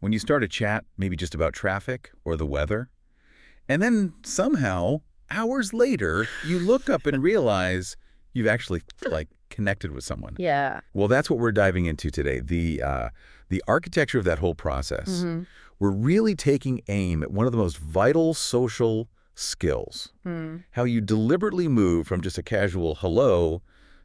when you start a chat, maybe just about traffic or the weather, and then somehow, hours later, you look up and realize you've actually, connected with someone. Yeah. Well, that's what we're diving into today, the architecture of that whole process. Mm-hmm. We're really taking aim at one of the most vital social skills, how you deliberately move from just a casual hello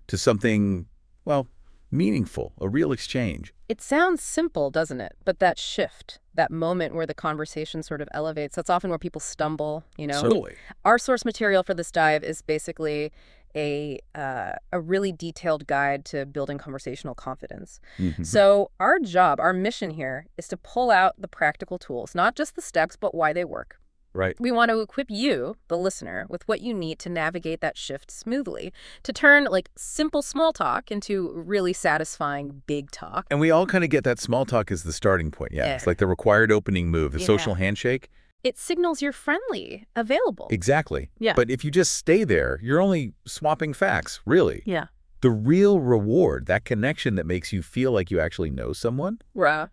to something, well, meaningful, a real exchange. It sounds simple, doesn't it? But that shift, that moment where the conversation sort of elevates, that's often where people stumble, Certainly. Our source material for this dive is basically a really detailed guide to building conversational confidence. So our job, our mission here, is to pull out the practical tools, not just the steps, but why they work. Right. We want to equip you, the listener, with what you need to navigate that shift smoothly, to turn simple small talk into really satisfying big talk. And we all kind of get that small talk as the starting point. Yeah. It's like the required opening move, the social handshake. It signals you're friendly, available. Exactly. Yeah. But if you just stay there, you're only swapping facts, really. Yeah. The real reward, that connection that makes you feel like you actually know someone, Right.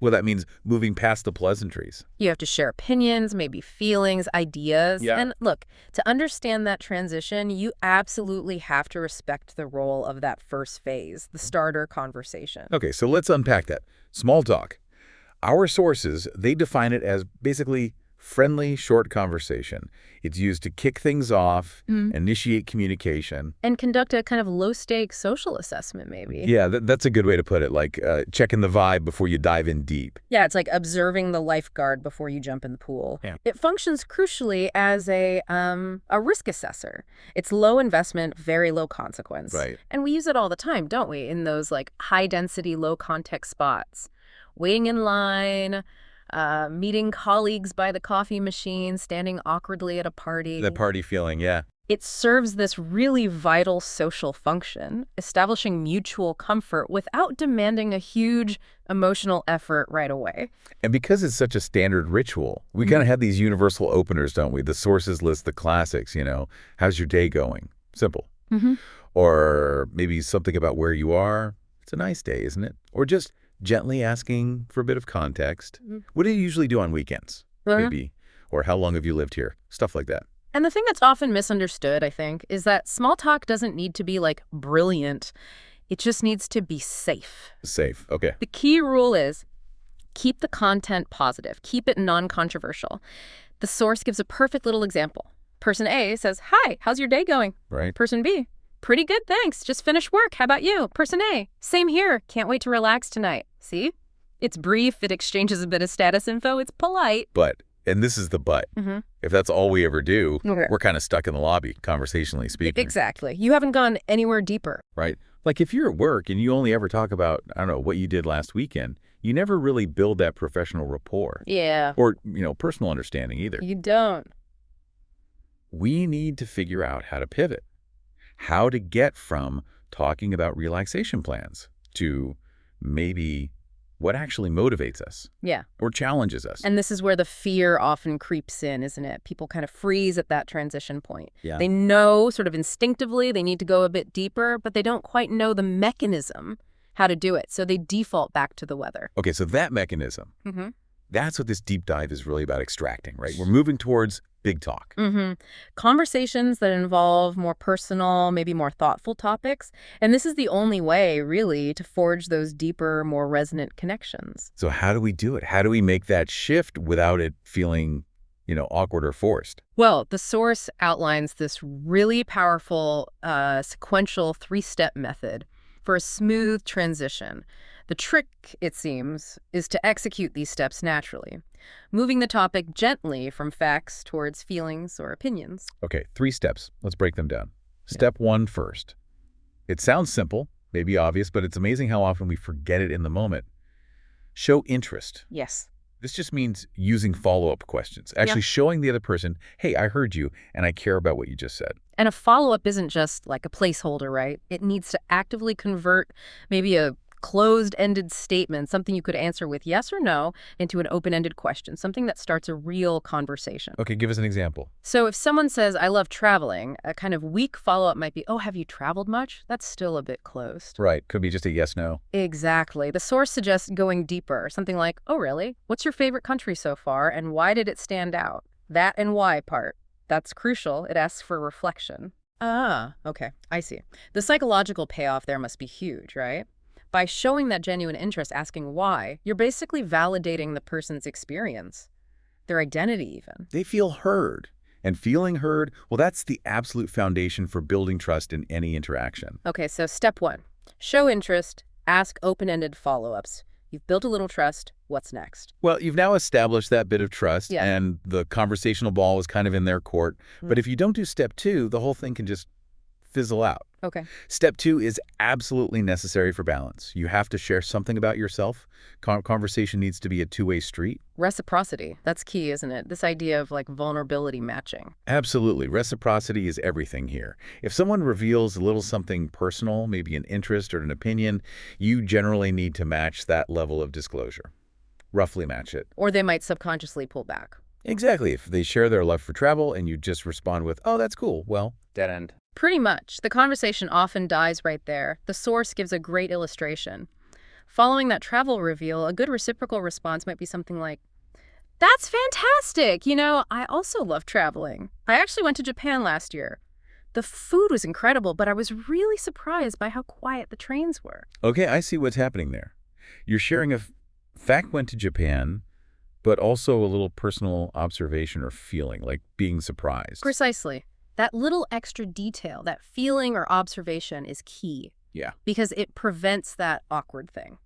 well, that means moving past the pleasantries. You have to share opinions, maybe feelings, ideas. Yeah. And look, to understand that transition, you absolutely have to respect the role of that first phase, the starter conversation. Okay, so let's unpack that. Small talk. Our sources, they define it as basically friendly, short conversation. It's used to kick things off, initiate communication. And conduct a kind of low-stakes social assessment, maybe. Yeah, that's a good way to put it, like checking the vibe before you dive in deep. Yeah, it's like observing the lifeguard before you jump in the pool. Yeah. It functions crucially as a risk assessor. It's low investment, very low consequence. Right. And we use it all the time, don't we, in those high-density, low-context spots. Waiting in line, meeting colleagues by the coffee machine, standing awkwardly at a party. That party feeling, yeah. It serves this really vital social function, establishing mutual comfort without demanding a huge emotional effort right away. And because it's such a standard ritual, we kind of have these universal openers, don't we? The sources list, the classics, how's your day going? Simple. Or maybe something about where you are. It's a nice day, isn't it? Or just gently asking for a bit of context. What do you usually do on weekends? Maybe. Or how long have you lived here? Stuff like that. And the thing that's often misunderstood, I think, is that small talk doesn't need to be brilliant. It just needs to be safe. Safe. Okay. The key rule is keep the content positive. Keep it non-controversial. The source gives a perfect little example. Person A says, "Hi, how's your day going?" Right. Person B, "Pretty good, thanks. Just finished work. How about you?" Person A, "Same here. Can't wait to relax tonight." See? It's brief. It exchanges a bit of status info. It's polite. But, and this is the but, if that's all we ever do, we're kind of stuck in the lobby, conversationally speaking. Exactly. You haven't gone anywhere deeper. Right. Like if you're at work and you only ever talk about, I don't know, what you did last weekend, you never really build that professional rapport. Yeah. Or, personal understanding either. You don't. We need to figure out how to pivot. How to get from talking about relaxation plans to maybe what actually motivates us. Yeah. Or challenges us. And this is where the fear often creeps in, isn't it? People kind of freeze at that transition point. Yeah. They know sort of instinctively they need to go a bit deeper, but they don't quite know the mechanism, how to do it. So they default back to the weather. Okay, so that mechanism, that's what this deep dive is really about extracting, right? We're moving towards big talk. Conversations that involve more personal, maybe more thoughtful topics. And this is the only way, really, to forge those deeper, more resonant connections. So how do we do it? How do we make that shift without it feeling, awkward or forced? Well, the source outlines this really powerful sequential three-step method for a smooth transition. The trick, it seems, is to execute these steps naturally, moving the topic gently from facts towards feelings or opinions. Okay, 3 steps. Let's break them down. Step 1 first. It sounds simple, maybe obvious, but it's amazing how often we forget it in the moment. Show interest. Yes. This just means using follow-up questions, actually showing the other person, hey, I heard you, and I care about what you just said. And a follow-up isn't just like a placeholder, right? It needs to actively convert maybe a closed-ended statement, something you could answer with yes or no, into an open-ended question, something that starts a real conversation. Okay, give us an example. So if someone says, I love traveling, a kind of weak follow-up might be, oh, have you traveled much? That's still a bit closed. Right, could be just a yes/no. Exactly. The source suggests going deeper, something like, oh, really? What's your favorite country so far, and why did it stand out? That and why part. That's crucial. It asks for reflection. Ah, okay. I see. The psychological payoff there must be huge, right? By showing that genuine interest, asking why, you're basically validating the person's experience, their identity even. They feel heard. And feeling heard, well, that's the absolute foundation for building trust in any interaction. Okay, so step 1, show interest, ask open-ended follow-ups. You've built a little trust. What's next? Well, you've now established that bit of trust, Yeah. and the conversational ball is kind of in their court. But if you don't do step 2, the whole thing can just fizzle out. Okay. Step 2 is absolutely necessary for balance. You have to share something about yourself. Conversation needs to be a two-way street. Reciprocity. That's key, isn't it? This idea of like vulnerability matching. Absolutely. Reciprocity is everything here. If someone reveals a little something personal, maybe an interest or an opinion, you generally need to match that level of disclosure. Roughly match it. Or they might subconsciously pull back. Exactly. If they share their love for travel and you just respond with, oh, that's cool, well, dead end. Pretty much. The conversation often dies right there. The source gives a great illustration. Following that travel reveal, a good reciprocal response might be something like, that's fantastic! You know, I also love traveling. I actually went to Japan last year. The food was incredible, but I was really surprised by how quiet the trains were. Okay, I see what's happening there. You're sharing a fact went to Japan, but also a little personal observation or feeling, like being surprised. Precisely. That little extra detail, that feeling or observation is key. Yeah. Because it prevents that awkward thing,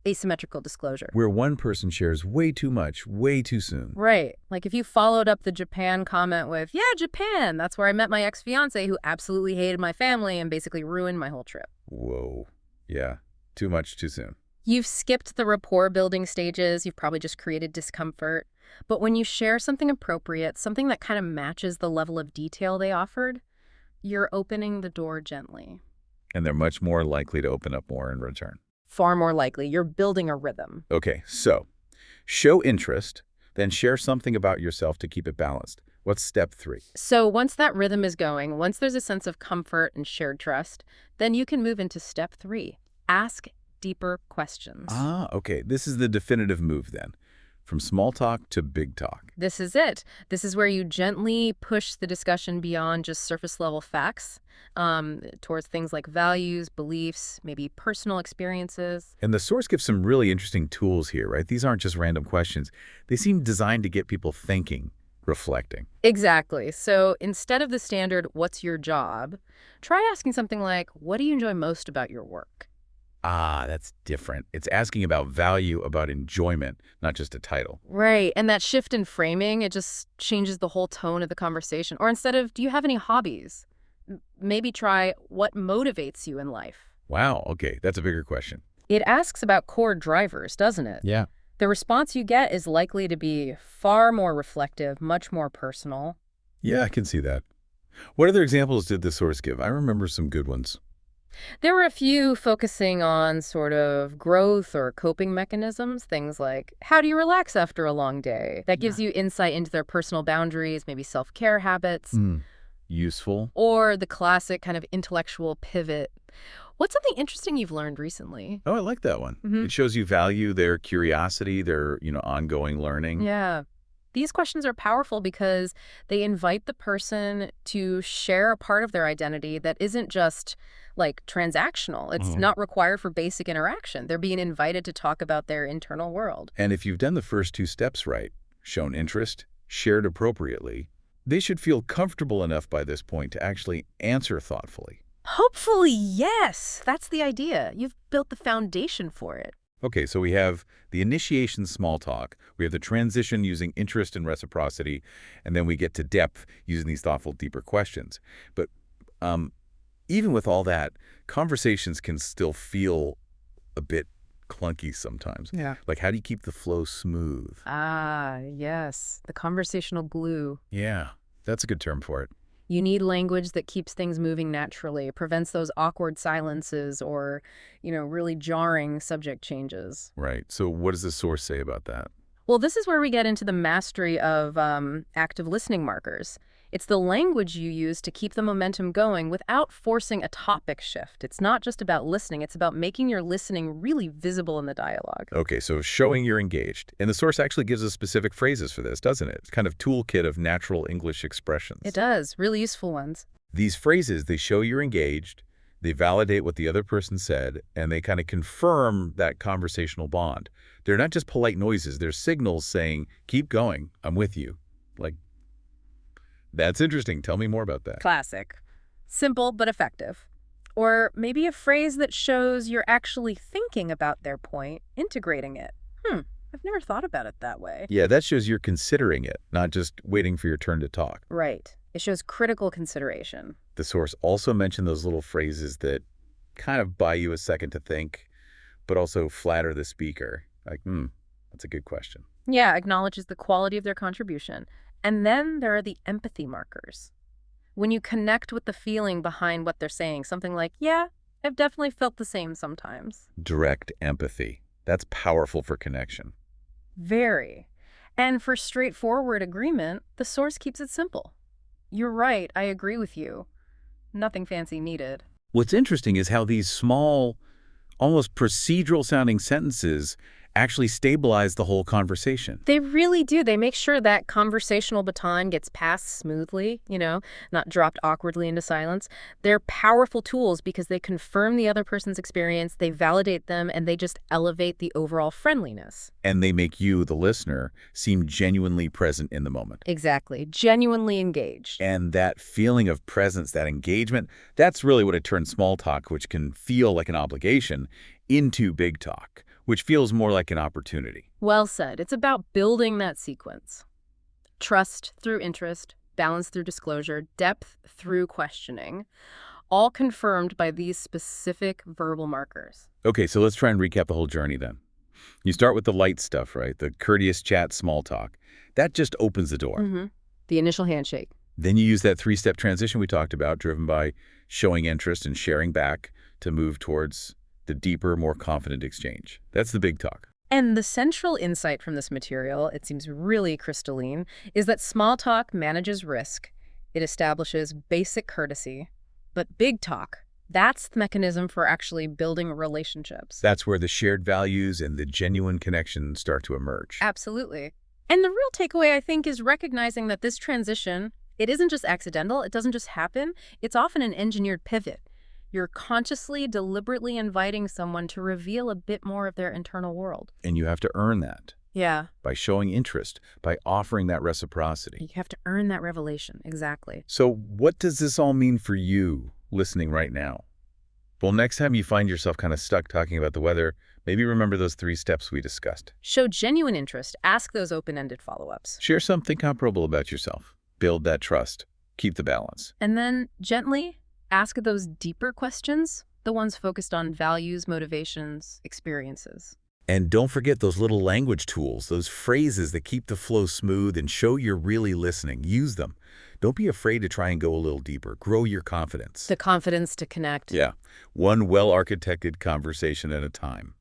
asymmetrical disclosure. Where one person shares way too much, way too soon. Right. Like if you followed up the Japan comment with, yeah, Japan, that's where I met my ex-fiance who absolutely hated my family and basically ruined my whole trip. Whoa. Yeah. Too much, too soon. You've skipped the rapport building stages. You've probably just created discomfort. But when you share something appropriate, something that kind of matches the level of detail they offered, you're opening the door gently. And they're much more likely to open up more in return. Far more likely. You're building a rhythm. Okay, so show interest, then share something about yourself to keep it balanced. What's step 3? So once that rhythm is going, once there's a sense of comfort and shared trust, then you can move into step 3. Ask deeper questions. Ah, okay. This is the definitive move then. From small talk to big talk. This is it. This is where you gently push the discussion beyond just surface-level facts towards things like values, beliefs, maybe personal experiences. And the source gives some really interesting tools here, right? These aren't just random questions. They seem designed to get people thinking, reflecting. Exactly. So instead of the standard, what's your job, try asking something like, what do you enjoy most about your work? Ah, that's different. It's asking about value, about enjoyment, not just a title. Right. And that shift in framing, it just changes the whole tone of the conversation. Or instead of, do you have any hobbies? Maybe try, what motivates you in life? Wow, okay, that's a bigger question. It asks about core drivers, doesn't it? Yeah. The response you get is likely to be far more reflective, much more personal. Yeah, I can see that. What other examples did the source give? I remember some good ones. There were a few focusing on sort of growth or coping mechanisms, things like, how do you relax after a long day? That gives you insight into their personal boundaries, maybe self-care habits. Useful. Or the classic kind of intellectual pivot. What's something interesting you've learned recently? Oh, I like that one. It shows you value their curiosity, their, ongoing learning. Yeah. These questions are powerful because they invite the person to share a part of their identity that isn't just like transactional. It's not required for basic interaction. They're being invited to talk about their internal world. And if you've done the first 2 steps right, shown interest, shared appropriately, they should feel comfortable enough by this point to actually answer thoughtfully. Hopefully, yes. That's the idea. You've built the foundation for it. Okay, so we have the initiation small talk, we have the transition using interest and reciprocity, and then we get to depth using these thoughtful, deeper questions. But even with all that, conversations can still feel a bit clunky sometimes. Yeah. Like, how do you keep the flow smooth? Ah, yes. The conversational glue. Yeah, that's a good term for it. You need language that keeps things moving naturally, prevents those awkward silences or, really jarring subject changes. Right. So what does the source say about that? Well, this is where we get into the mastery of active listening markers. It's the language you use to keep the momentum going without forcing a topic shift. It's not just about listening, it's about making your listening really visible in the dialogue. Okay, so showing you're engaged. And the source actually gives us specific phrases for this, doesn't it? It's kind of toolkit of natural English expressions. It does, really useful ones. These phrases, they show you're engaged, they validate what the other person said, and they kind of confirm that conversational bond. They're not just polite noises, they're signals saying, keep going, I'm with you. Like, that's interesting. Tell me more about that. Classic. Simple but effective. Or maybe a phrase that shows you're actually thinking about their point, integrating it. I've never thought about it that way. Yeah, that shows you're considering it, not just waiting for your turn to talk. Right. It shows critical consideration. The source also mentioned those little phrases that kind of buy you a second to think, but also flatter the speaker. Like, that's a good question. Yeah, acknowledges the quality of their contribution. And then there are the empathy markers. When you connect with the feeling behind what they're saying, something like, yeah, I've definitely felt the same sometimes. Direct empathy. That's powerful for connection. Very. And for straightforward agreement, the source keeps it simple. You're right, I agree with you. Nothing fancy needed. What's interesting is how these small, almost procedural-sounding sentences actually stabilize the whole conversation. They really do. They make sure that conversational baton gets passed smoothly, not dropped awkwardly into silence. They're powerful tools because they confirm the other person's experience, they validate them, and they just elevate the overall friendliness. And they make you, the listener, seem genuinely present in the moment. Exactly. Genuinely engaged. And that feeling of presence, that engagement, that's really what it turns small talk, which can feel like an obligation, into big talk, which feels more like an opportunity. Well said. It's about building that sequence. Trust through interest, balance through disclosure, depth through questioning, all confirmed by these specific verbal markers. Okay, so let's try and recap the whole journey then. You start with the light stuff, right? The courteous chat, small talk. That just opens the door. The initial handshake. Then you use that three-step transition we talked about, driven by showing interest and sharing back to move towards the deeper, more confident exchange. That's the big talk. And the central insight from this material, it seems really crystalline, is that small talk manages risk. It establishes basic courtesy. But big talk, that's the mechanism for actually building relationships. That's where the shared values and the genuine connections start to emerge. Absolutely. And the real takeaway, I think, is recognizing that this transition, it isn't just accidental, it doesn't just happen, it's often an engineered pivot. You're consciously, deliberately inviting someone to reveal a bit more of their internal world. And you have to earn that. Yeah. By showing interest, by offering that reciprocity. You have to earn that revelation, exactly. So what does this all mean for you listening right now? Well, next time you find yourself kind of stuck talking about the weather, maybe remember those 3 steps we discussed. Show genuine interest. Ask those open-ended follow-ups. Share something comparable about yourself. Build that trust. Keep the balance. And then, gently, ask those deeper questions, the ones focused on values, motivations, experiences. And don't forget those little language tools, those phrases that keep the flow smooth and show you're really listening. Use them. Don't be afraid to try and go a little deeper. Grow your confidence. The confidence to connect. Yeah. One well-architected conversation at a time.